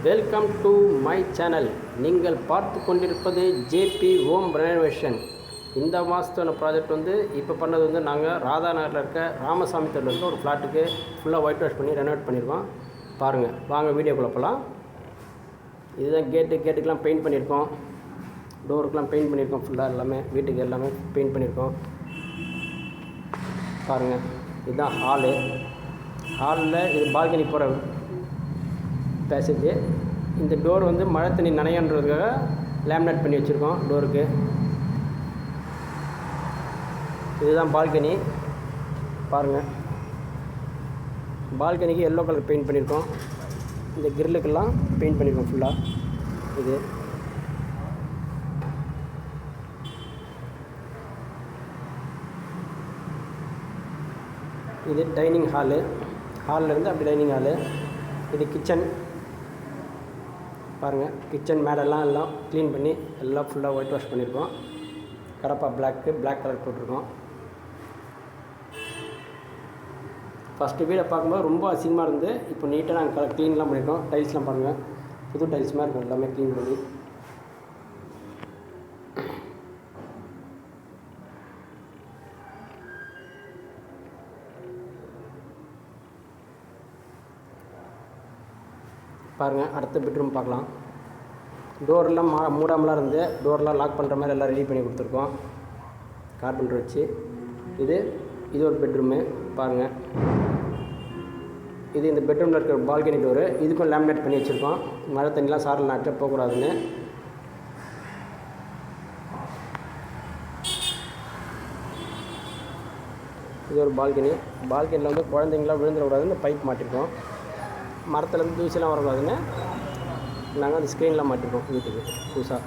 Welcome to my channel. நீங்கள் பார்த்து கொண்டிருப்பது ஜேபி ஹோம் ரெனோவேஷன். இந்த மாதத்தோட ப்ராஜெக்ட் வந்து இப்போ பண்ணது வந்து நாங்கள் ராதா நகரில் இருக்க ராமசாமி தெருவில் இருக்க ஒரு ஃப்ளாட்டுக்கு ஃபுல்லாக ஒயிட் வாஷ் பண்ணி ரெனோவேட் பண்ணியிருக்கோம். பாருங்கள், வாங்க வீடியோக்குள்ளே போகலாம். இதுதான் கேட்டுக்கெலாம் பெயிண்ட் பண்ணியிருக்கோம், டோருக்கெலாம் பெயிண்ட் பண்ணியிருக்கோம், ஃபுல்லாக எல்லாமே வீட்டுக்கு எல்லாமே பெயிண்ட் பண்ணியிருக்கோம். பாருங்கள், இதுதான் ஹாலில் இது பால்கனி போகிற பேசேஜ். இந்த டோர் வந்து மழை தண்ணி நனையன்றதுக்காக லேமினேட் பண்ணி வச்சுருக்கோம் டோருக்கு. இதுதான் பால்கனி. பாருங்கள், பால்கனிக்கு எல்லோ கலர் பெயிண்ட் பண்ணியிருக்கோம். இந்த கிரில்லுக்கெல்லாம் பெயிண்ட் பண்ணியிருக்கோம் ஃபுல்லாக. இது டைனிங் ஹாலிலேருந்து அப்படி டைனிங் ஹாலு. இது கிச்சன். பாருங்கள், கிச்சன் மேடெல்லாம் எல்லாம் க்ளீன் பண்ணி எல்லாம் ஃபுல்லாக ஒயிட் வாஷ் பண்ணியிருக்கோம். கடப்பா பிளாக் கலர் போட்டிருக்கோம். ஃபஸ்ட்டு வீடை பார்க்கும்போது ரொம்ப அசிங்கமாக இருந்து இப்போ நீட்டாக நாங்கள் க்ளீன்லாம் பண்ணியிருக்கோம். டைல்ஸ்லாம் பாருங்கள், புது டைல்ஸ் மாதிரி இருக்கும் எல்லாமே க்ளீன் பண்ணி. பாருங்கள், அடுத்த பெட்ரூம் பார்க்கலாம். டோர்லாம் மூடாமலாம் இருந்து டோர்லாம் லாக் பண்ணுற மாதிரி எல்லாம் ரெடி பண்ணி கொடுத்துருக்கோம் கார்பெண்டர் வச்சு. இது ஒரு பெட்ரூமு. பாருங்கள், இது இந்த பெட்ரூமில் இருக்கிற பால்கனி டோரு. இதுக்கும் லேமினேட் பண்ணி வச்சுருக்கோம், மழை தண்ணிலாம் சாரில் நாட்டில் போகக்கூடாதுன்னு. இது ஒரு பால்கனியில் வந்து குழந்தைங்களாம் விழுந்துடக்கூடாதுன்னு பைப் மாட்டிருக்கோம். மரத்துலேருந்து தூசிலாம் வரக்கூடாதுன்னு நாங்கள் அந்த ஸ்க்ரீன்லாம் மாட்டிருக்கோம் வீட்டுக்கு புதுசாக.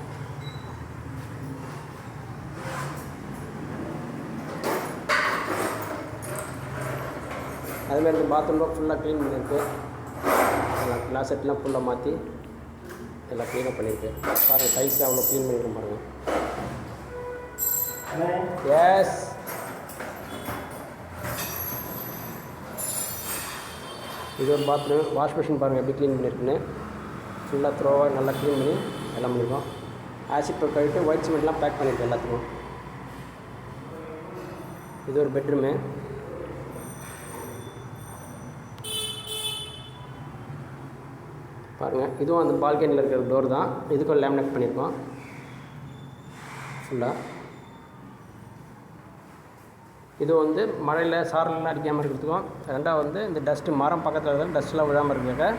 அதுமாதிரி இந்த பாத்ரூம்லாம் ஃபுல்லாக க்ளீன் பண்ணியிருக்கு. எல்லாம் கிளாசெட்லாம் ஃபுல்லாக மாற்றி எல்லாம் க்ளீனாக பண்ணியிருக்கு. பாருங்கள், டைல்ஸ் அவ்வளோ க்ளீன் பண்ணிக்கிறோம் பாருங்கள். எஸ், இது ஒரு பாத்ரூம். வாஷ் மிஷின் பாருங்கள் எப்படி க்ளீன் பண்ணியிருக்குன்னு. ஃபுல்லாக த்ரோவாக நல்லா க்ளீன் பண்ணி எல்லாம் பண்ணியிருக்கோம். ஆசிட் கழிட்டு ஒயிட் சிமெண்ட்லாம் பேக் பண்ணியிருக்கோம் எல்லாத்துக்கும். இது ஒரு பெட்ரூமு. பாருங்கள், இதுவும் அந்த பால்கனியில் இருக்கிற டோர் தான். இதுக்கும் லேமினேட் பண்ணியிருக்கோம் ஃபுல்லாக. இது வந்து மழையில் சாரலாம் அடிக்காமல் இருக்கிறதுக்கும், ரெண்டாவது வந்து இந்த டஸ்ட்டு மரம் பக்கத்தில் இருக்கிற டஸ்ட்லாம் விழாமல் இருக்கிறதுக்காக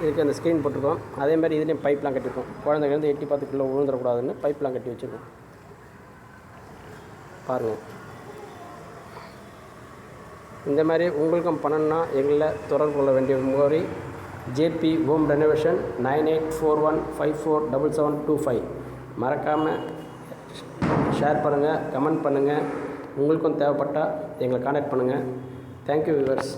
இதுக்கு அந்த ஸ்க்ரீன் போட்டிருக்கோம். அதேமாதிரி இதுலேயும் பைப்லாம் கட்டியிருக்கோம். குழந்தைங்க வந்து 8-10 கிலோ விழுந்துடக்கூடாதுன்னு பைப்லாம் கட்டி வச்சுருக்கோம். பாருங்கள், இந்த மாதிரி உங்களுக்கும் பண்ணணுன்னா எங்களை தொடர்பு கொள்ள வேண்டிய முகவரி ஜேபி ஹோம் ரெனோவேஷன் 9841547725. மறக்காமல் ஷேர் பண்ணுங்கள், கமெண்ட் பண்ணுங்கள். உங்களுக்கும் தேவைப்பட்டால் எங்களை கான்டாக்ட் பண்ணுங்கள். Thank you viewers.